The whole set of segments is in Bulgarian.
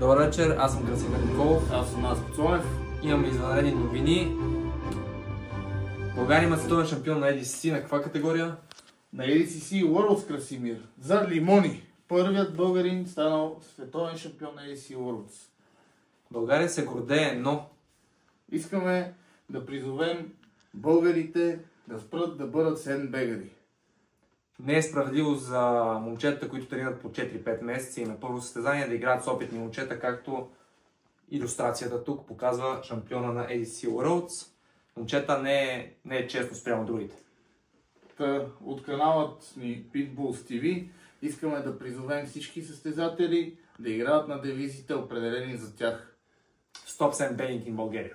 Добър вечер, аз съм Красимир Николов. Аз съм Аз Цонев. Имаме извънредни новини. България има световен шампион на ADCC. На каква категория? На ADCC Worlds, Красимир. За лимони. Първият българин станал световен шампион на ADCC Worlds. България се гордее, но искаме да призовем българите да спрат да бъдат сендбегари. не е справедливо за момчетата, които тренират по 4-5 месеца и на първо състезание да играят с опитни момчета, както илюстрацията тук показва шампиона на ADCC Worlds. Момчета не е честно спрямо другите. От каналът ни Pitbulls TV искаме да призовем всички състезатели да играят на девизите, определени за тях. Stop Sandbagging in Bulgaria.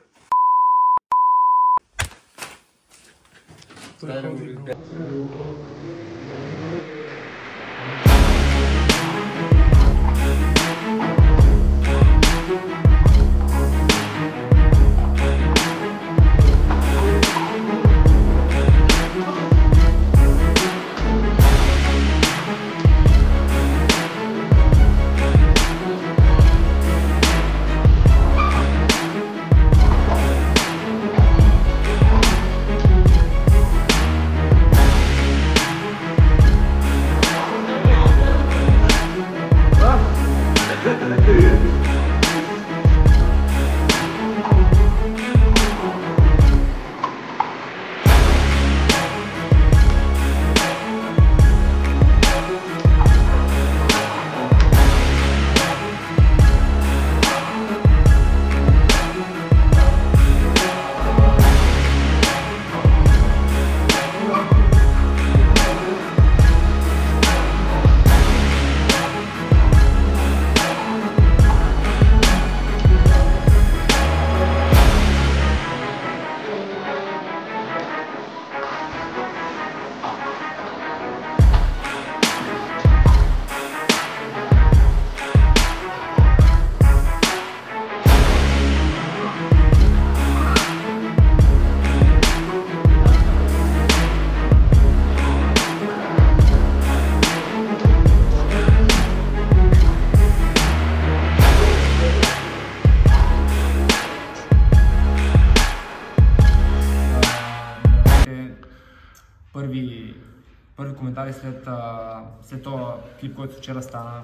Първи коментари след този клип, който вчера стана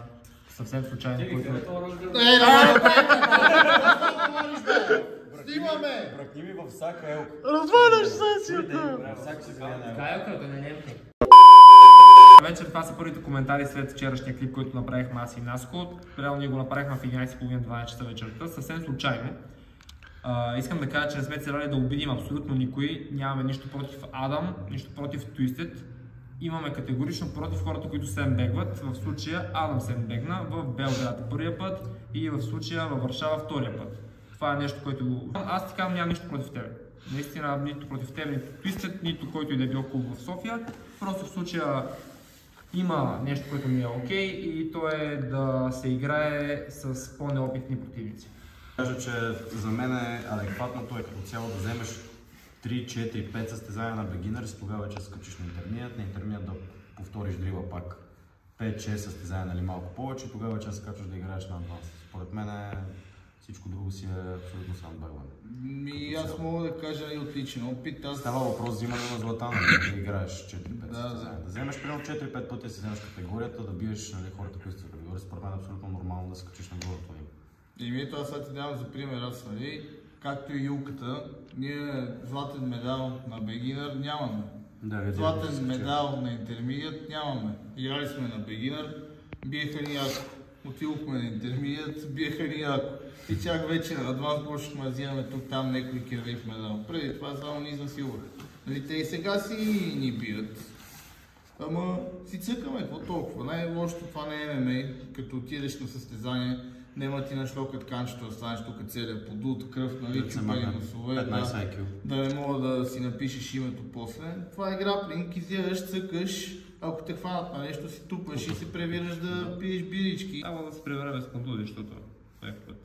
съвсем случайно. Снимаме! Бракни ми във всяка елка. Разваляш сесията! Вечер това са първите коментари след вчерашния клип, който направихме аз и Наско. Реално ние го направихме в 11:30-12 часа вечерта, съвсем случайно. Искам да кажа, че не сме целяли да обидим абсолютно никой. Нямаме нищо против Адам, нищо против Twisted. Имаме категорично против хората, които се ембегват. В случая Адам се ембегна в Белград първия път и в случая във Варшава втория път. Това е нещо, което... Аз ти казвам, нямам нищо против тебе. Наистина, нито против тебе, нито Twisted, нито който и да е бил клуб в София. Просто в случая има нещо, което ми е окей и то е да се играе с по-неопитни противници. Кажа, че за мен е адекватното като цяло да вземеш 3, 4, 5 състезания на beginners, тогава че скачиш на интермият да повториш дрила пак 5-6 състезания, нали малко повече, тогава че скачаш да играеш на адванс. Според мен всичко друго си е абсолютно сандбагване. Аз мога да кажа и отличен опит. Става въпрос за взимане на златана, да играеш 4-5 състезания. Да вземеш примерно 4-5 пъти да си вземеш категорията, да биеш хората, които са категория. Според мен е абсолютно нормално да скачиш на горното ниво. И това сега ти давам за пример, аз, нали, както и Юлката, ние златен медал на бегинър нямаме. Златен медал на интермедиат нямаме. Играли сме на бегинър, биеха ни яко. Отидохме на интермедиат, биеха ни яко. И чак вече на адванс почнахме да взимаме тук-там някой кирлив медал. Преди това само ни изнасилваха. Нали, те и сега си ни бият. Ама си цъкаме, какво толкова? Най-лошото това не е ММА, като отидеш на състезание. Нема ти на шлокът канчето, да станеш тук целият подут, кръв, нали, чупени носове, да не мога да си напишеш името после. Това е граплинг, изядаш, цъкаш, ако те хванат на нещо си тупаш и се превираш да пиеш бирички. Трябва да се превърне с контузии, защото е път.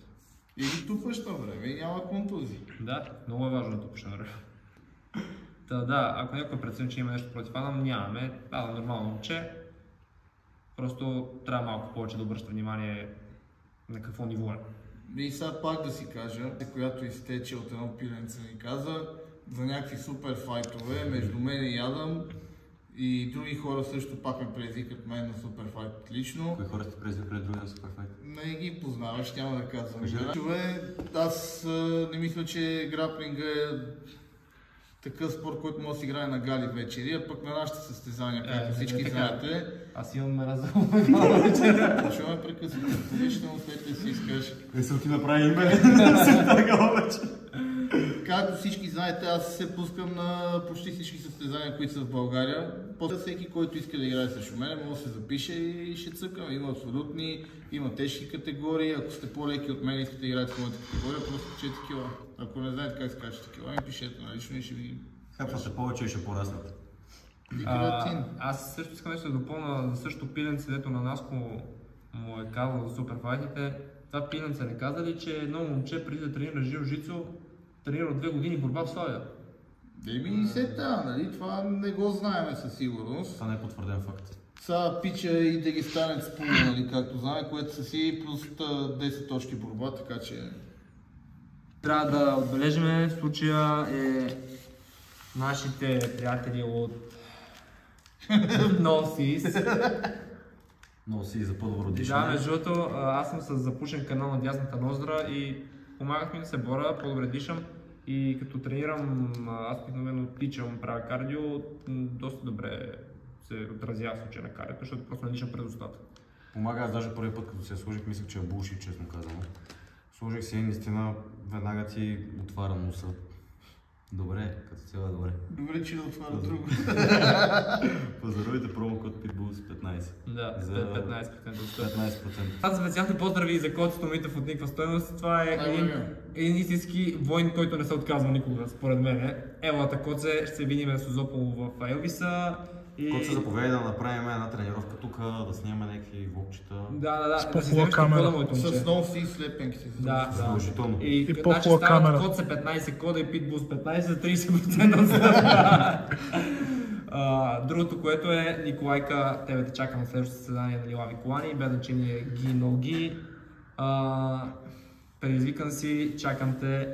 Или тупаш на време и няма контузии. Да, много е важно да тупаш на време. Да, ако някой прецени, че има нещо против Адам, нямаме. Адам нормално момче. Просто трябва малко повече да обръща внимание на какво ниво е. И сега пак да си кажа, която изтече от едно пиленце ни каза, за някакви супер файтове между мен и Адам и други хора също пак ме предизвикат мен на супер файт лично. Кои хора сте предизвикали други на супер файт? Не ги познаваш, няма да казвам. Аз не мисля, че граплинга е такъв спорт, който може да се играе на гали вечери, а пък на нашите състезания, както всички знаете. Аз имам разум. Защо ме прекъсвате? Повечето след си искаш. Не се ти направи име, да си търгал вече. Както всички знаете, аз се пускам на почти всички състезания, които са в България. После всеки, който иска да играе срещу мен, може да се запише и ще цъкам. Има абсолютни, има тежки категории. Ако сте по-леки от мен и искате да играете в моята категория, просто качете кила. Ако не знаете как се качете кила, ми пишете налично и ще ви... Хапвате повече и ще пораснат. Аз също искам нещо да допълна за същото пиленце, дето на Наско му е казал за суперфайтите. Това пиленце не каза ли, че едно момче преди да тренира джиу-джитсу, тренира 2 години борба в Славия? Еми нали? Това не го знаем със сигурност. Това не е потвърден факт. Са пича и дагестанец пуло, нали, както знаем, което са си плюс 10 точки борба, така че... Трябва да отбележим, в случая е нашите приятели от NoSeas. NoSeas за по-добро дишане. Да, между другото, аз съм с запушен канал на дясната ноздра и помагах ми да се боря, по-добре дишам. И като тренирам, аз обикновено тичам, правя кардио, доста добре се отразява в случая на кардиото, защото просто не дишам през устата. Помага, аз даже първи път като се сложих, мислех, че е булшит, честно казано. Сложих си и наистина веднага ти отваря носа. Добре, като цяло е добре. Добре, че да отваря друго. Пазаровите промокод Pitbulls 15. Да, за 15%. 15%. Аз специални поздрави за Коцето Митов от никаква стойност. Това е един истински войн, който не се отказва никога, според мен. Елата Коце, ще се видим на Созопол в Елвиса. Коце заповядай да направим една тренировка тук, да снимаме някакви влогчета. Да. С по-хубава камера. С носи и слепенки си. Да. Задължително. И по-хубава камера. Коце 15 кода и Pitbulls 15 за 30% от другото, което е Николайка, тебе те чакам на следващото състезание на Лилави Колани, без значение ги, но ги. Предизвикан си, чакам те.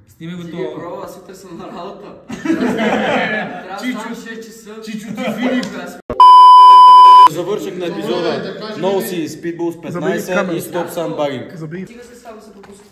Снимай го това. Бро, аз утре съм на работа. Трябва да 6 часа. Чичо ти Филип. Завършък на епизода NoSeas Pitbulls 15 и Stop Sandbagging. Стига се само да се пропуска.